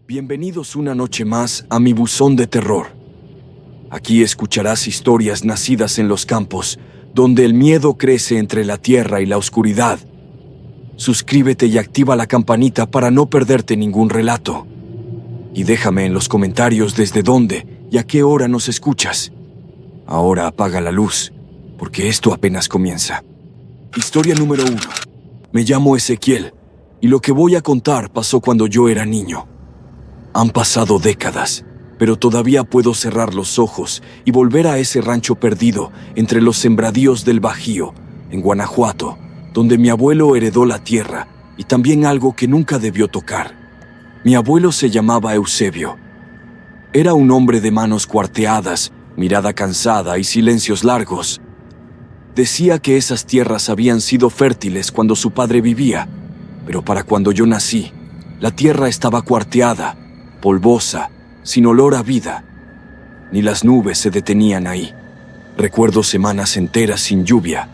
Bienvenidos una noche más a mi buzón de terror. Aquí escucharás historias nacidas en los campos, donde el miedo crece entre la tierra y la oscuridad. Suscríbete y activa la campanita para no perderte ningún relato. Y déjame en los comentarios desde dónde y a qué hora nos escuchas. Ahora apaga la luz, porque esto apenas comienza. Historia número 1. Me llamo Ezequiel, y lo que voy a contar pasó cuando yo era niño. Han pasado décadas, pero todavía puedo cerrar los ojos y volver a ese rancho perdido entre los sembradíos del Bajío, en Guanajuato, donde mi abuelo heredó la tierra y también algo que nunca debió tocar. Mi abuelo se llamaba Eusebio. Era un hombre de manos cuarteadas, mirada cansada y silencios largos. Decía que esas tierras habían sido fértiles cuando su padre vivía, pero para cuando yo nací, la tierra estaba cuarteada, polvosa, sin olor a vida. Ni las nubes se detenían ahí. Recuerdo semanas enteras sin lluvia.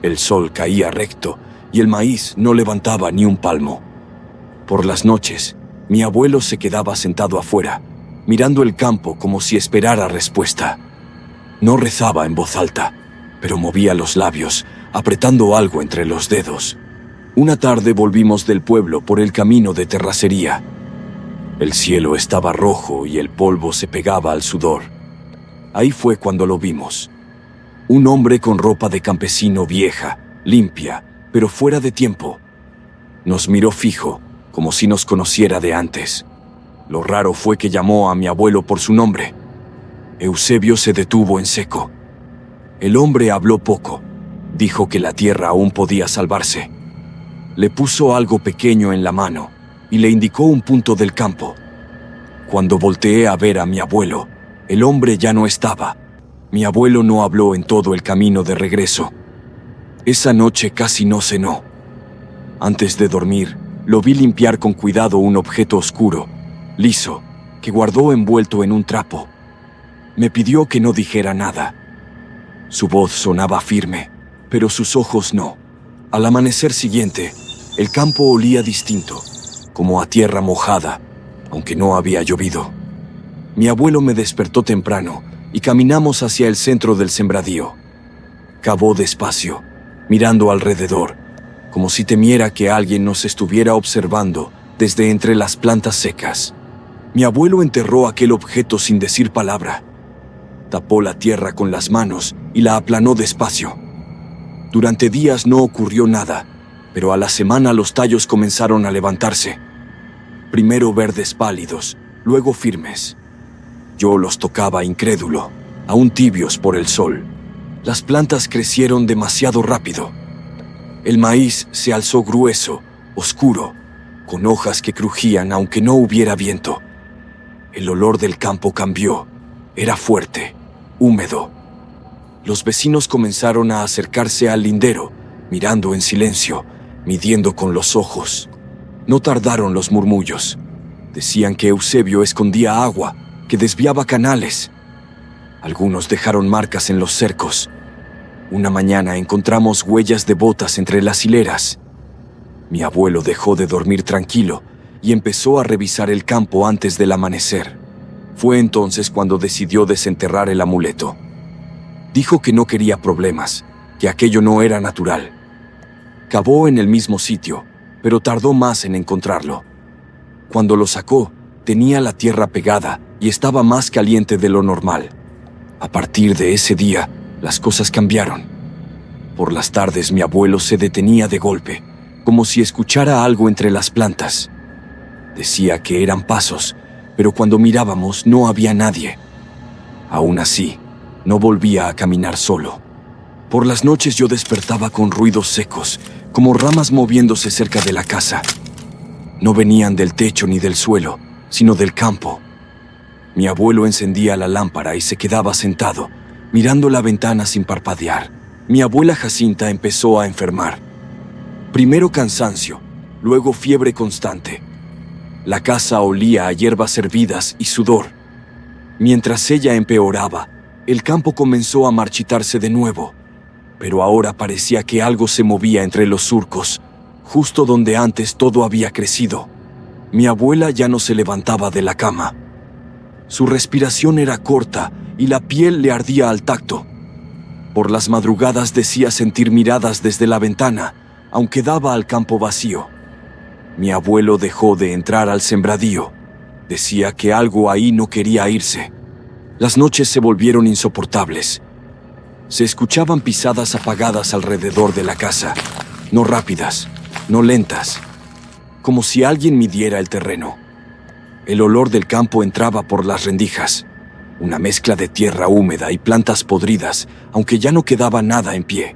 El sol caía recto y el maíz no levantaba ni un palmo. Por las noches, mi abuelo se quedaba sentado afuera, mirando el campo como si esperara respuesta. No rezaba en voz alta, pero movía los labios, apretando algo entre los dedos. Una tarde volvimos del pueblo por el camino de terracería. El cielo estaba rojo y el polvo se pegaba al sudor. Ahí fue cuando lo vimos. Un hombre con ropa de campesino vieja, limpia, pero fuera de tiempo. Nos miró fijo, como si nos conociera de antes. Lo raro fue que llamó a mi abuelo por su nombre. Eusebio se detuvo en seco. El hombre habló poco. Dijo que la tierra aún podía salvarse. Le puso algo pequeño en la mano y le indicó un punto del campo. Cuando volteé a ver a mi abuelo, el hombre ya no estaba. Mi abuelo no habló en todo el camino de regreso. Esa noche casi no cenó. Antes de dormir, lo vi limpiar con cuidado un objeto oscuro, liso, que guardó envuelto en un trapo. Me pidió que no dijera nada. Su voz sonaba firme, pero sus ojos no. Al amanecer siguiente, el campo olía distinto, como a tierra mojada, aunque no había llovido. Mi abuelo me despertó temprano y caminamos hacia el centro del sembradío. Cavó despacio, mirando alrededor, como si temiera que alguien nos estuviera observando desde entre las plantas secas. Mi abuelo enterró aquel objeto sin decir palabra. Tapó la tierra con las manos y la aplanó despacio. Durante días no ocurrió nada, pero a la semana los tallos comenzaron a levantarse. Primero verdes pálidos, luego firmes. Yo los tocaba incrédulo, aún tibios por el sol. Las plantas crecieron demasiado rápido. El maíz se alzó grueso, oscuro, con hojas que crujían aunque no hubiera viento. El olor del campo cambió. Era fuerte, húmedo. Los vecinos comenzaron a acercarse al lindero, mirando en silencio, midiendo con los ojos. No tardaron los murmullos. Decían que Eusebio escondía agua, que desviaba canales. Algunos dejaron marcas en los cercos. Una mañana encontramos huellas de botas entre las hileras. Mi abuelo dejó de dormir tranquilo y empezó a revisar el campo antes del amanecer. Fue entonces cuando decidió desenterrar el amuleto. Dijo que no quería problemas, que aquello no era natural. Cavó en el mismo sitio, pero tardó más en encontrarlo. Cuando lo sacó, tenía la tierra pegada y estaba más caliente de lo normal. A partir de ese día, las cosas cambiaron. Por las tardes mi abuelo se detenía de golpe, como si escuchara algo entre las plantas. Decía que eran pasos, pero cuando mirábamos no había nadie. Aún así, no volvía a caminar solo. Por las noches yo despertaba con ruidos secos, como ramas moviéndose cerca de la casa. No venían del techo ni del suelo, sino del campo. Mi abuelo encendía la lámpara y se quedaba sentado, mirando la ventana sin parpadear. Mi abuela Jacinta empezó a enfermar. Primero cansancio, luego fiebre constante. La casa olía a hierbas hervidas y sudor. Mientras ella empeoraba, el campo comenzó a marchitarse de nuevo. Pero ahora parecía que algo se movía entre los surcos, justo donde antes todo había crecido. Mi abuela ya no se levantaba de la cama. Su respiración era corta y la piel le ardía al tacto. Por las madrugadas decía sentir miradas desde la ventana, aunque daba al campo vacío. Mi abuelo dejó de entrar al sembradío. Decía que algo ahí no quería irse. Las noches se volvieron insoportables. Se escuchaban pisadas apagadas alrededor de la casa, no rápidas, no lentas, como si alguien midiera el terreno. El olor del campo entraba por las rendijas, una mezcla de tierra húmeda y plantas podridas, aunque ya no quedaba nada en pie.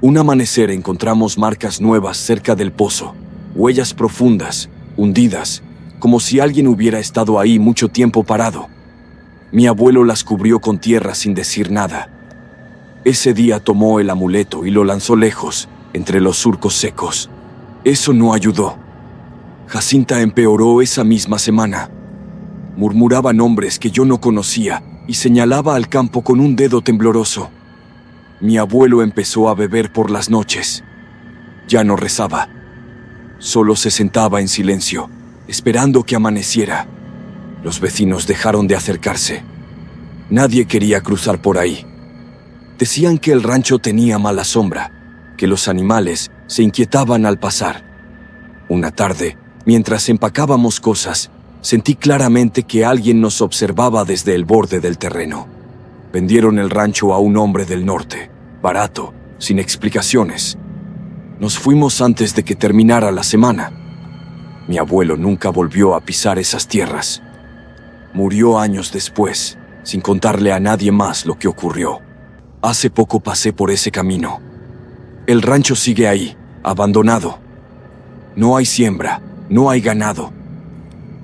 Un amanecer encontramos marcas nuevas cerca del pozo, huellas profundas, hundidas, como si alguien hubiera estado ahí mucho tiempo parado. Mi abuelo las cubrió con tierra sin decir nada. Ese día tomó el amuleto y lo lanzó lejos, entre los surcos secos. Eso no ayudó. Jacinta empeoró esa misma semana. Murmuraba nombres que yo no conocía y señalaba al campo con un dedo tembloroso. Mi abuelo empezó a beber por las noches. Ya no rezaba. Solo se sentaba en silencio, esperando que amaneciera. Los vecinos dejaron de acercarse. Nadie quería cruzar por ahí. Decían que el rancho tenía mala sombra, que los animales se inquietaban al pasar. Una tarde, mientras empacábamos cosas, sentí claramente que alguien nos observaba desde el borde del terreno. Vendieron el rancho a un hombre del norte, barato, sin explicaciones. Nos fuimos antes de que terminara la semana. Mi abuelo nunca volvió a pisar esas tierras. Murió años después, sin contarle a nadie más lo que ocurrió. Hace poco pasé por ese camino. El rancho sigue ahí, abandonado. No hay siembra, no hay ganado.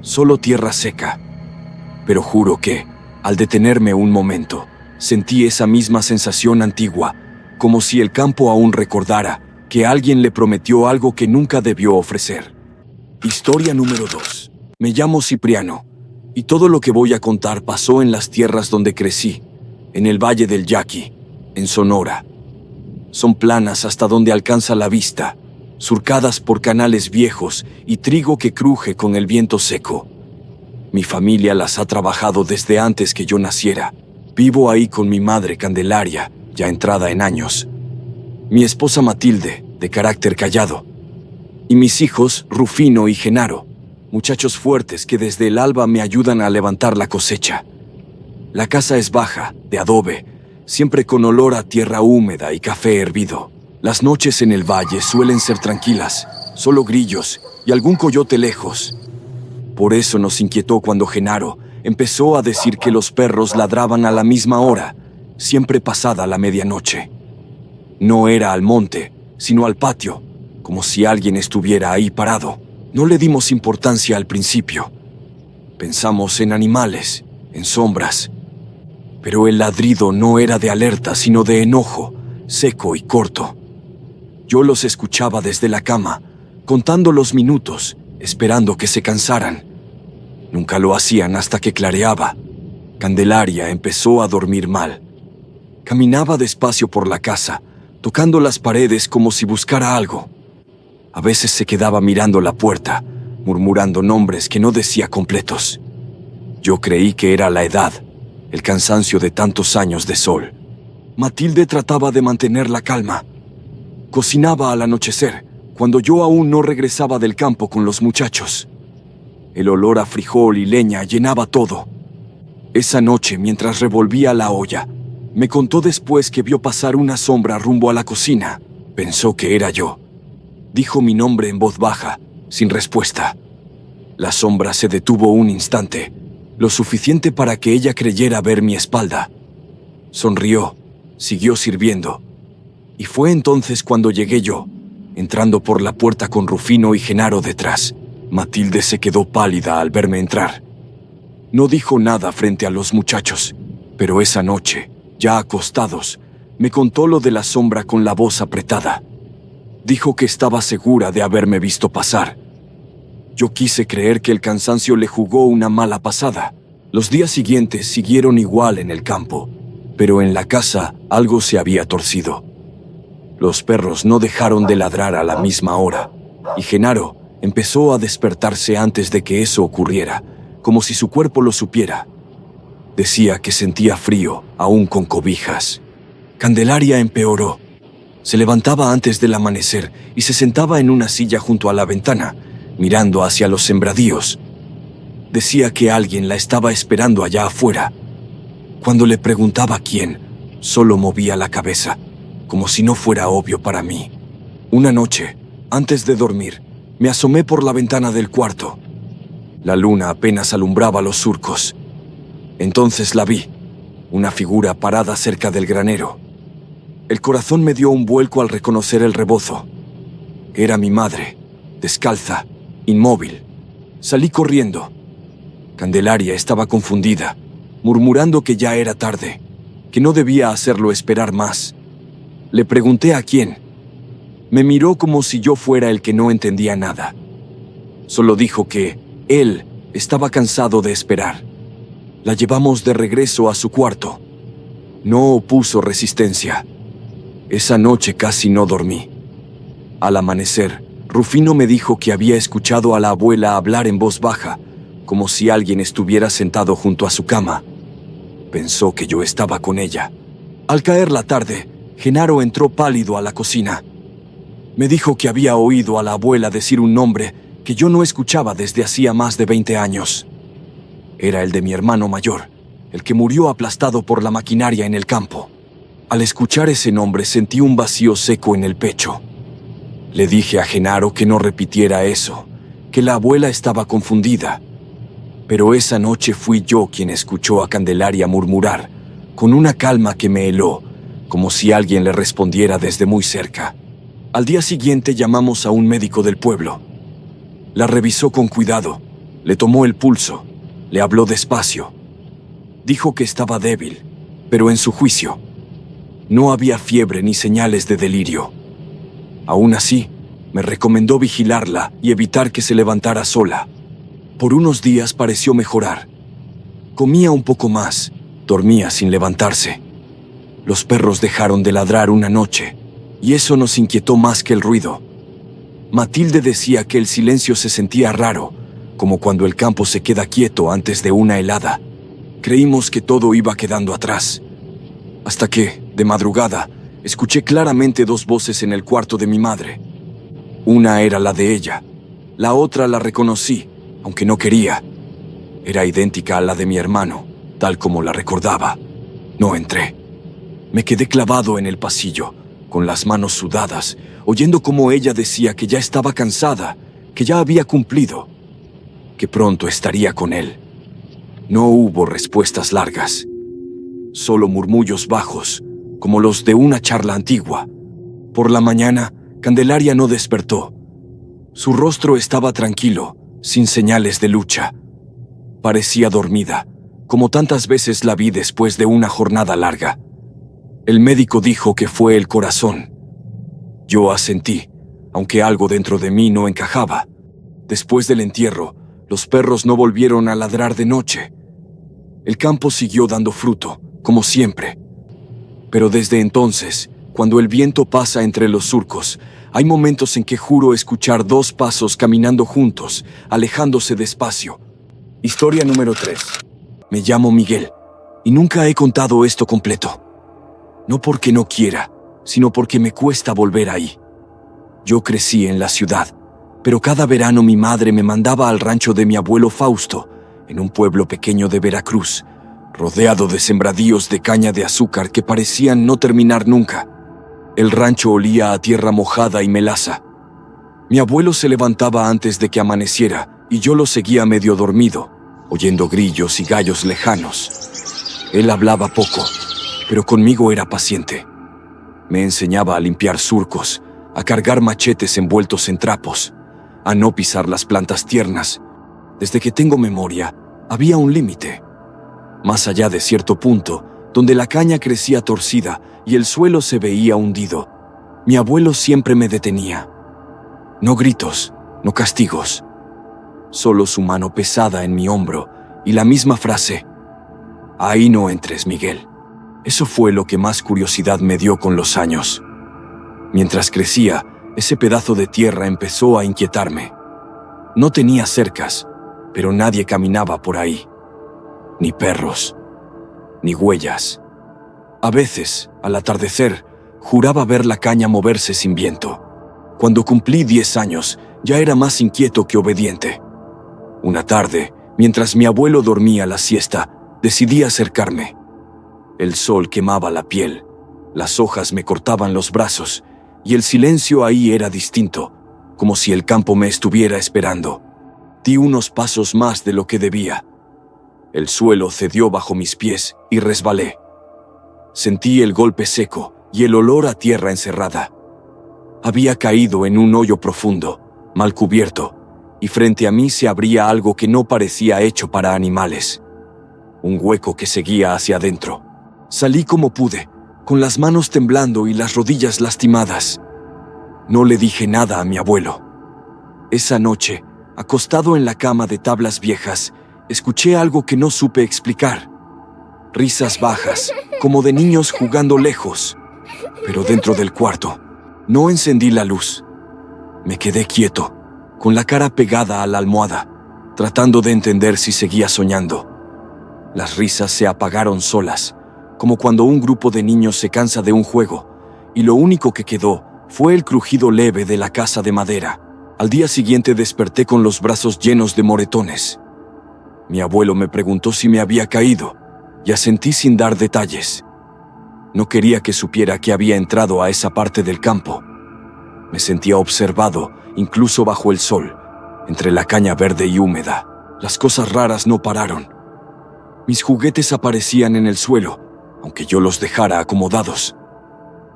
Solo tierra seca. Pero juro que, al detenerme un momento, sentí esa misma sensación antigua, como si el campo aún recordara que alguien le prometió algo que nunca debió ofrecer. Historia número 2. Me llamo Cipriano, y todo lo que voy a contar pasó en las tierras donde crecí, en el Valle del Yaqui, en Sonora. Son planas hasta donde alcanza la vista, surcadas por canales viejos y trigo que cruje con el viento seco. Mi familia las ha trabajado desde antes que yo naciera. Vivo ahí con mi madre Candelaria, ya entrada en años, mi esposa Matilde, de carácter callado, y mis hijos Rufino y Genaro, muchachos fuertes que desde el alba me ayudan a levantar la cosecha. La casa es baja, de adobe, siempre con olor a tierra húmeda y café hervido. Las noches en el valle suelen ser tranquilas, solo grillos y algún coyote lejos. Por eso nos inquietó cuando Genaro empezó a decir que los perros ladraban a la misma hora, siempre pasada la medianoche. No era al monte, sino al patio, como si alguien estuviera ahí parado. No le dimos importancia al principio. Pensamos en animales, en sombras. Pero el ladrido no era de alerta, sino de enojo, seco y corto. Yo los escuchaba desde la cama, contando los minutos, esperando que se cansaran. Nunca lo hacían hasta que clareaba. Candelaria empezó a dormir mal. Caminaba despacio por la casa, tocando las paredes como si buscara algo. A veces se quedaba mirando la puerta, murmurando nombres que no decía completos. Yo creí que era la edad, el cansancio de tantos años de sol. Matilde trataba de mantener la calma. Cocinaba al anochecer, cuando yo aún no regresaba del campo con los muchachos. El olor a frijol y leña llenaba todo. Esa noche, mientras revolvía la olla, me contó después que vio pasar una sombra rumbo a la cocina. Pensó que era yo. Dijo mi nombre en voz baja, sin respuesta. La sombra se detuvo un instante, lo suficiente para que ella creyera ver mi espalda. Sonrió, siguió sirviendo. Y fue entonces cuando llegué yo, entrando por la puerta con Rufino y Genaro detrás. Matilde se quedó pálida al verme entrar. No dijo nada frente a los muchachos, pero esa noche, ya acostados, me contó lo de la sombra con la voz apretada. Dijo que estaba segura de haberme visto pasar. Yo quise creer que el cansancio le jugó una mala pasada. Los días siguientes siguieron igual en el campo, pero en la casa algo se había torcido. Los perros no dejaron de ladrar a la misma hora, y Genaro empezó a despertarse antes de que eso ocurriera, como si su cuerpo lo supiera. Decía que sentía frío, aún con cobijas. Candelaria empeoró. Se levantaba antes del amanecer y se sentaba en una silla junto a la ventana, mirando hacia los sembradíos. Decía que alguien la estaba esperando allá afuera. Cuando le preguntaba quién, solo movía la cabeza, como si no fuera obvio para mí. Una noche, antes de dormir, me asomé por la ventana del cuarto. La luna apenas alumbraba los surcos. Entonces la vi, una figura parada cerca del granero. El corazón me dio un vuelco al reconocer el rebozo. Era mi madre, descalza, inmóvil. Salí corriendo. Candelaria estaba confundida, murmurando que ya era tarde, que no debía hacerlo esperar más. Le pregunté a quién. Me miró como si yo fuera el que no entendía nada. Solo dijo que él estaba cansado de esperar. La llevamos de regreso a su cuarto. No opuso resistencia. Esa noche casi no dormí. Al amanecer, Rufino me dijo que había escuchado a la abuela hablar en voz baja, como si alguien estuviera sentado junto a su cama. Pensó que yo estaba con ella. Al caer la tarde, Genaro entró pálido a la cocina. Me dijo que había oído a la abuela decir un nombre que yo no escuchaba desde hacía más de 20 años. Era el de mi hermano mayor, el que murió aplastado por la maquinaria en el campo. Al escuchar ese nombre sentí un vacío seco en el pecho. Le dije a Genaro que no repitiera eso, que la abuela estaba confundida. Pero esa noche fui yo quien escuchó a Candelaria murmurar, con una calma que me heló, como si alguien le respondiera desde muy cerca. Al día siguiente llamamos a un médico del pueblo. La revisó con cuidado, le tomó el pulso, le habló despacio. Dijo que estaba débil, pero en su juicio no había fiebre ni señales de delirio. Aún así, me recomendó vigilarla y evitar que se levantara sola. Por unos días pareció mejorar. Comía un poco más, dormía sin levantarse. Los perros dejaron de ladrar una noche, y eso nos inquietó más que el ruido. Matilde decía que el silencio se sentía raro, como cuando el campo se queda quieto antes de una helada. Creímos que todo iba quedando atrás. Hasta que, de madrugada, escuché claramente dos voces en el cuarto de mi madre. Una era la de ella. La otra la reconocí, aunque no quería. Era idéntica a la de mi hermano, tal como la recordaba. No entré. Me quedé clavado en el pasillo, con las manos sudadas, oyendo cómo ella decía que ya estaba cansada, que ya había cumplido, que pronto estaría con él. No hubo respuestas largas, solo murmullos bajos, como los de una charla antigua. Por la mañana, Candelaria no despertó. Su rostro estaba tranquilo, sin señales de lucha. Parecía dormida, como tantas veces la vi después de una jornada larga. El médico dijo que fue el corazón. Yo asentí, aunque algo dentro de mí no encajaba. Después del entierro, los perros no volvieron a ladrar de noche. El campo siguió dando fruto, como siempre. Pero desde entonces, cuando el viento pasa entre los surcos, hay momentos en que juro escuchar dos pasos caminando juntos, alejándose despacio. Historia número 3. Me llamo Miguel, y nunca he contado esto completo. No porque no quiera, sino porque me cuesta volver ahí. Yo crecí en la ciudad, pero cada verano mi madre me mandaba al rancho de mi abuelo Fausto, en un pueblo pequeño de Veracruz, rodeado de sembradíos de caña de azúcar que parecían no terminar nunca. El rancho olía a tierra mojada y melaza. Mi abuelo se levantaba antes de que amaneciera y yo lo seguía medio dormido, oyendo grillos y gallos lejanos. Él hablaba poco, pero conmigo era paciente. Me enseñaba a limpiar surcos, a cargar machetes envueltos en trapos, a no pisar las plantas tiernas. Desde que tengo memoria, había un límite. Más allá de cierto punto, donde la caña crecía torcida y el suelo se veía hundido, mi abuelo siempre me detenía. No gritos, no castigos. Solo su mano pesada en mi hombro y la misma frase: «Ahí no entres, Miguel». Eso fue lo que más curiosidad me dio con los años. Mientras crecía, ese pedazo de tierra empezó a inquietarme. No tenía cercas, pero nadie caminaba por ahí. Ni perros, ni huellas. A veces, al atardecer, juraba ver la caña moverse sin viento. Cuando cumplí 10 años, ya era más inquieto que obediente. Una tarde, mientras mi abuelo dormía la siesta, decidí acercarme. El sol quemaba la piel, las hojas me cortaban los brazos, y el silencio ahí era distinto, como si el campo me estuviera esperando. Di unos pasos más de lo que debía. El suelo cedió bajo mis pies y resbalé. Sentí el golpe seco y el olor a tierra encerrada. Había caído en un hoyo profundo, mal cubierto, y frente a mí se abría algo que no parecía hecho para animales. Un hueco que seguía hacia adentro. Salí como pude, con las manos temblando y las rodillas lastimadas. No le dije nada a mi abuelo. Esa noche, acostado en la cama de tablas viejas, escuché algo que no supe explicar. Risas bajas, como de niños jugando lejos. Pero dentro del cuarto, no encendí la luz. Me quedé quieto, con la cara pegada a la almohada, tratando de entender si seguía soñando. Las risas se apagaron solas, como cuando un grupo de niños se cansa de un juego, y lo único que quedó fue el crujido leve de la casa de madera. Al día siguiente desperté con los brazos llenos de moretones. Mi abuelo me preguntó si me había caído, y asentí sin dar detalles. No quería que supiera que había entrado a esa parte del campo. Me sentía observado, incluso bajo el sol, entre la caña verde y húmeda. Las cosas raras no pararon. Mis juguetes aparecían en el suelo, aunque yo los dejara acomodados.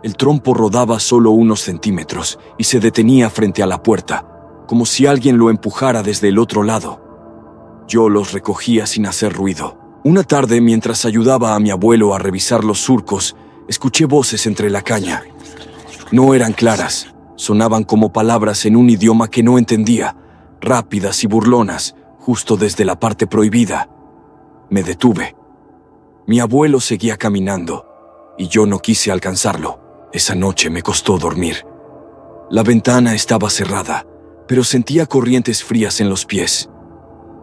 El trompo rodaba solo unos centímetros y se detenía frente a la puerta, como si alguien lo empujara desde el otro lado. Yo los recogía sin hacer ruido. Una tarde, mientras ayudaba a mi abuelo a revisar los surcos, escuché voces entre la caña. No eran claras, sonaban como palabras en un idioma que no entendía, rápidas y burlonas, justo desde la parte prohibida. Me detuve. Mi abuelo seguía caminando, y yo no quise alcanzarlo. Esa noche me costó dormir. La ventana estaba cerrada, pero sentía corrientes frías en los pies.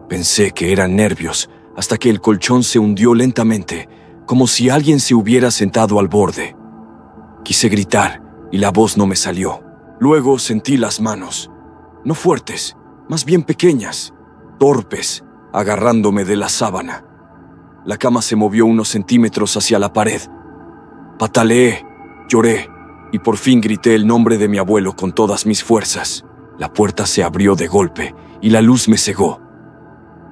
Pensé que eran nervios, hasta que el colchón se hundió lentamente, como si alguien se hubiera sentado al borde. Quise gritar, y la voz no me salió. Luego sentí las manos, no fuertes, más bien pequeñas, torpes, agarrándome de la sábana. La cama se movió unos centímetros hacia la pared. Pataleé, lloré, y por fin grité el nombre de mi abuelo con todas mis fuerzas. La puerta se abrió de golpe, y la luz me cegó.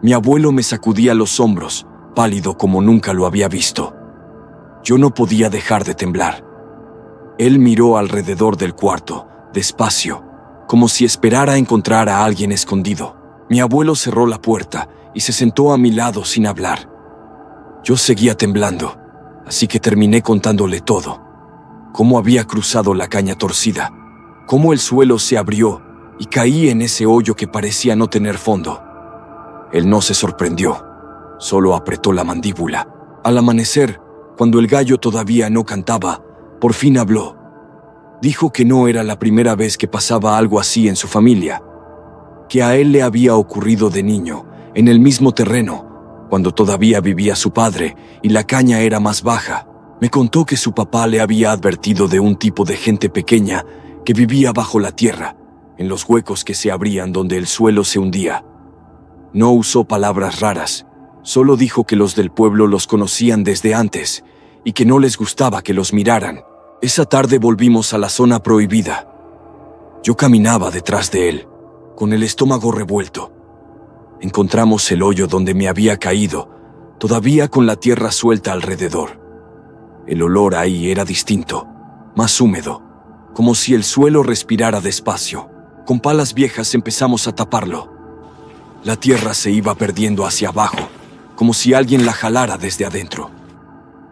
Mi abuelo me sacudía los hombros, pálido como nunca lo había visto. Yo no podía dejar de temblar. Él miró alrededor del cuarto, despacio, como si esperara encontrar a alguien escondido. Mi abuelo cerró la puerta y se sentó a mi lado sin hablar. Yo seguía temblando, así que terminé contándole todo. Cómo había cruzado la caña torcida, cómo el suelo se abrió y caí en ese hoyo que parecía no tener fondo. Él no se sorprendió, solo apretó la mandíbula. Al amanecer, cuando el gallo todavía no cantaba, por fin habló. Dijo que no era la primera vez que pasaba algo así en su familia, que a él le había ocurrido de niño, en el mismo terreno, cuando todavía vivía su padre y la caña era más baja. Me contó que su papá le había advertido de un tipo de gente pequeña que vivía bajo la tierra, en los huecos que se abrían donde el suelo se hundía. No usó palabras raras, solo dijo que los del pueblo los conocían desde antes y que no les gustaba que los miraran. Esa tarde volvimos a la zona prohibida. Yo caminaba detrás de él, con el estómago revuelto. Encontramos el hoyo donde me había caído, todavía con la tierra suelta alrededor. El olor ahí era distinto, más húmedo, como si el suelo respirara despacio. Con palas viejas empezamos a taparlo. La tierra se iba perdiendo hacia abajo, como si alguien la jalara desde adentro.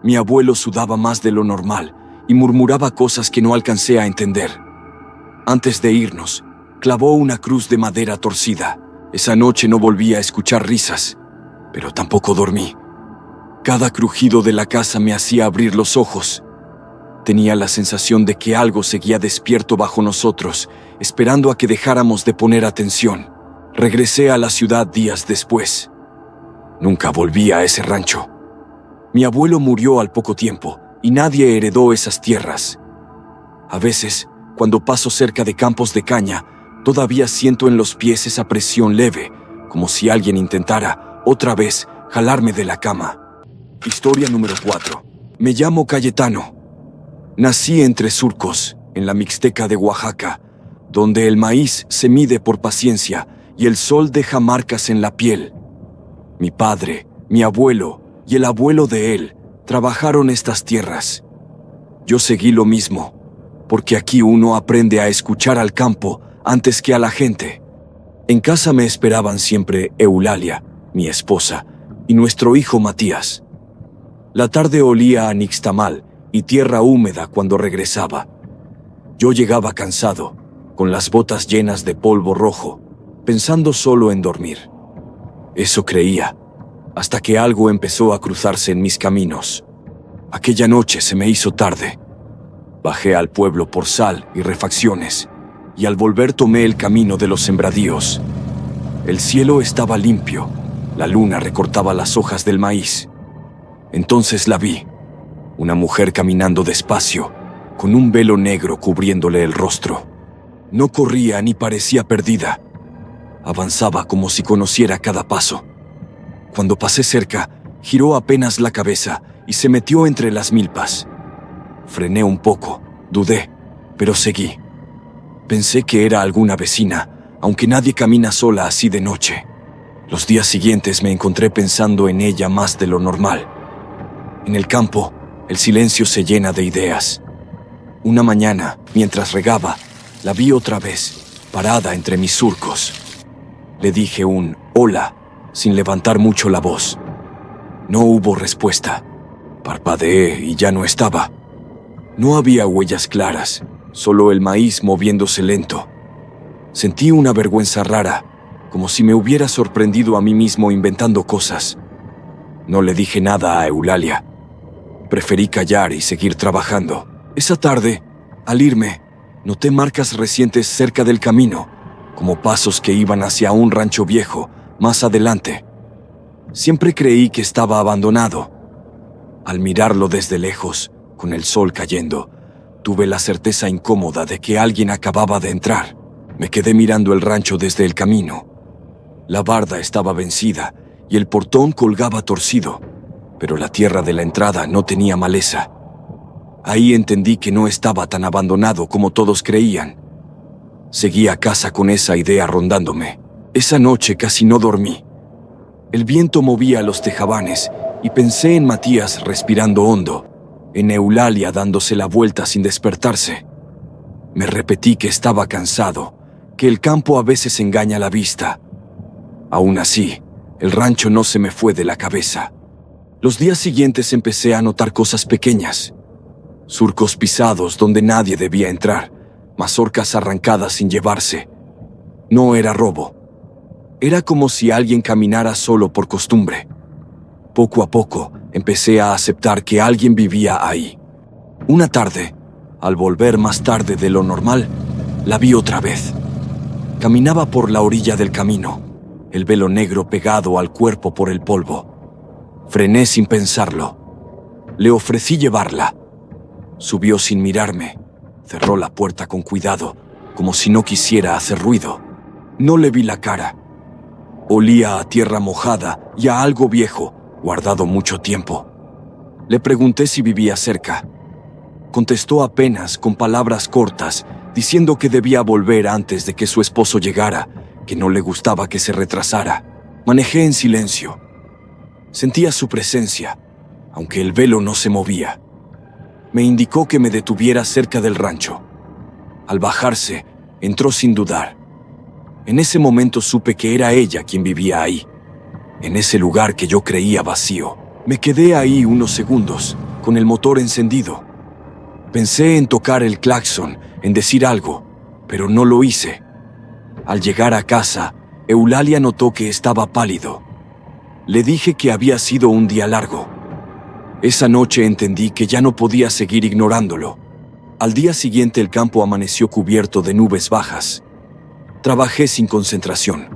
Mi abuelo sudaba más de lo normal y murmuraba cosas que no alcancé a entender. Antes de irnos, clavó una cruz de madera torcida. Esa noche no volví a escuchar risas, pero tampoco dormí. Cada crujido de la casa me hacía abrir los ojos. Tenía la sensación de que algo seguía despierto bajo nosotros, esperando a que dejáramos de poner atención. Regresé a la ciudad días después. Nunca volví a ese rancho. Mi abuelo murió al poco tiempo y nadie heredó esas tierras. A veces, cuando paso cerca de campos de caña, todavía siento en los pies esa presión leve, como si alguien intentara, otra vez, jalarme de la cama. Historia número 4. Me llamo Cayetano. Nací entre surcos, en la Mixteca de Oaxaca, donde el maíz se mide por paciencia y el sol deja marcas en la piel. Mi padre, mi abuelo y el abuelo de él trabajaron estas tierras. Yo seguí lo mismo, porque aquí uno aprende a escuchar al campo antes que a la gente. En casa me esperaban siempre Eulalia, mi esposa, y nuestro hijo Matías. La tarde olía a nixtamal y tierra húmeda cuando regresaba. Yo llegaba cansado, con las botas llenas de polvo rojo, pensando solo en dormir. Eso creía, hasta que algo empezó a cruzarse en mis caminos. Aquella noche se me hizo tarde. Bajé al pueblo por sal y refacciones, y al volver tomé el camino de los sembradíos. El cielo estaba limpio, la luna recortaba las hojas del maíz. Entonces la vi, una mujer caminando despacio, con un velo negro cubriéndole el rostro. No corría ni parecía perdida. Avanzaba como si conociera cada paso. Cuando pasé cerca, giró apenas la cabeza y se metió entre las milpas. Frené un poco, dudé, pero seguí. Pensé que era alguna vecina, aunque nadie camina sola así de noche. Los días siguientes me encontré pensando en ella más de lo normal. En el campo, el silencio se llena de ideas. Una mañana, mientras regaba, la vi otra vez, parada entre mis surcos. Le dije un «hola», sin levantar mucho la voz. No hubo respuesta. Parpadeé y ya no estaba. No había huellas claras, solo el maíz moviéndose lento. Sentí una vergüenza rara, como si me hubiera sorprendido a mí mismo inventando cosas. No le dije nada a Eulalia. Preferí callar y seguir trabajando. Esa tarde, al irme, noté marcas recientes cerca del camino, como pasos que iban hacia un rancho viejo, más adelante. Siempre creí que estaba abandonado. Al mirarlo desde lejos, con el sol cayendo, tuve la certeza incómoda de que alguien acababa de entrar. Me quedé mirando el rancho desde el camino. La barda estaba vencida y el portón colgaba torcido, pero la tierra de la entrada no tenía maleza. Ahí entendí que no estaba tan abandonado como todos creían. Seguí a casa con esa idea rondándome. Esa noche casi no dormí. El viento movía los tejabanes y pensé en Matías respirando hondo, en Eulalia dándose la vuelta sin despertarse. Me repetí que estaba cansado, que el campo a veces engaña la vista. Aún así, el rancho no se me fue de la cabeza. Los días siguientes empecé a notar cosas pequeñas. Surcos pisados donde nadie debía entrar, mazorcas arrancadas sin llevarse. No era robo. Era como si alguien caminara solo por costumbre. Poco a poco, empecé a aceptar que alguien vivía ahí. Una tarde, al volver más tarde de lo normal, la vi otra vez. Caminaba por la orilla del camino, el velo negro pegado al cuerpo por el polvo. Frené sin pensarlo. Le ofrecí llevarla. Subió sin mirarme. Cerró la puerta con cuidado, como si no quisiera hacer ruido. No le vi la cara. Olía a tierra mojada y a algo viejo, guardado mucho tiempo. Le pregunté si vivía cerca. Contestó apenas con palabras cortas, diciendo que debía volver antes de que su esposo llegara, que no le gustaba que se retrasara. Manejé en silencio. Sentía su presencia, aunque el velo no se movía. Me indicó que me detuviera cerca del rancho. Al bajarse, entró sin dudar. En ese momento supe que era ella quien vivía ahí, en ese lugar que yo creía vacío. Me quedé ahí unos segundos, con el motor encendido. Pensé en tocar el claxon, en decir algo, pero no lo hice. Al llegar a casa, Eulalia notó que estaba pálido. Le dije que había sido un día largo. Esa noche entendí que ya no podía seguir ignorándolo. Al día siguiente el campo amaneció cubierto de nubes bajas. Trabajé sin concentración.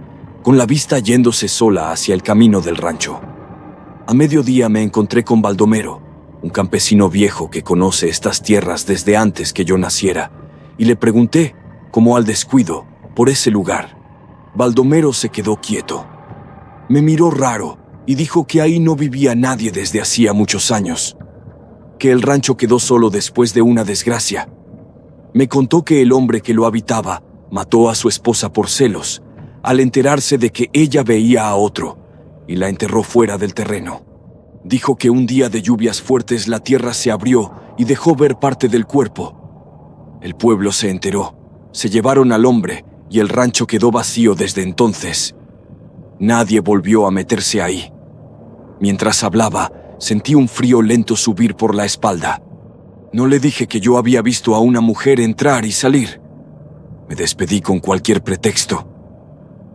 con la vista yéndose sola hacia el camino del rancho. A mediodía me encontré con Baldomero, un campesino viejo que conoce estas tierras desde antes que yo naciera, y le pregunté, como al descuido, por ese lugar. Baldomero se quedó quieto. Me miró raro y dijo que ahí no vivía nadie desde hacía muchos años, que el rancho quedó solo después de una desgracia. Me contó que el hombre que lo habitaba mató a su esposa por celos, al enterarse de que ella veía a otro, y la enterró fuera del terreno. Dijo que un día de lluvias fuertes la tierra se abrió y dejó ver parte del cuerpo. El pueblo se enteró, se llevaron al hombre y el rancho quedó vacío desde entonces. Nadie volvió a meterse ahí. Mientras hablaba, sentí un frío lento subir por la espalda. No le dije que yo había visto a una mujer entrar y salir. Me despedí con cualquier pretexto.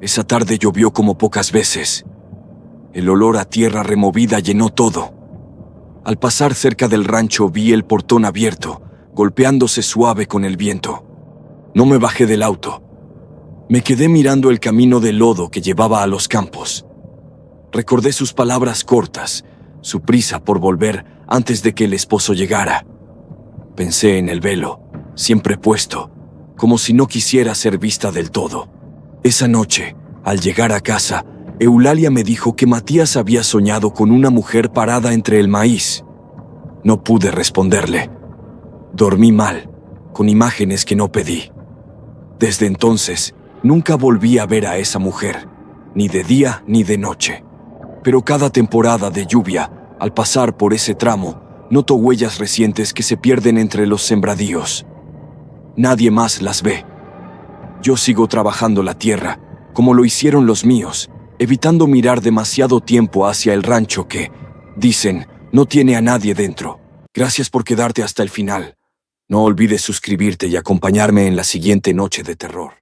Esa tarde llovió como pocas veces. El olor a tierra removida llenó todo. Al pasar cerca del rancho vi el portón abierto, golpeándose suave con el viento. No me bajé del auto. Me quedé mirando el camino de lodo que llevaba a los campos. Recordé sus palabras cortas, su prisa por volver antes de que el esposo llegara. Pensé en el velo, siempre puesto, como si no quisiera ser vista del todo. Esa noche, al llegar a casa, Eulalia me dijo que Matías había soñado con una mujer parada entre el maíz. No pude responderle. Dormí mal, con imágenes que no pedí. Desde entonces, nunca volví a ver a esa mujer, ni de día ni de noche. Pero cada temporada de lluvia, al pasar por ese tramo, noto huellas recientes que se pierden entre los sembradíos. Nadie más las ve. Yo sigo trabajando la tierra, como lo hicieron los míos, evitando mirar demasiado tiempo hacia el rancho que, dicen, no tiene a nadie dentro. Gracias por quedarte hasta el final. No olvides suscribirte y acompañarme en la siguiente noche de terror.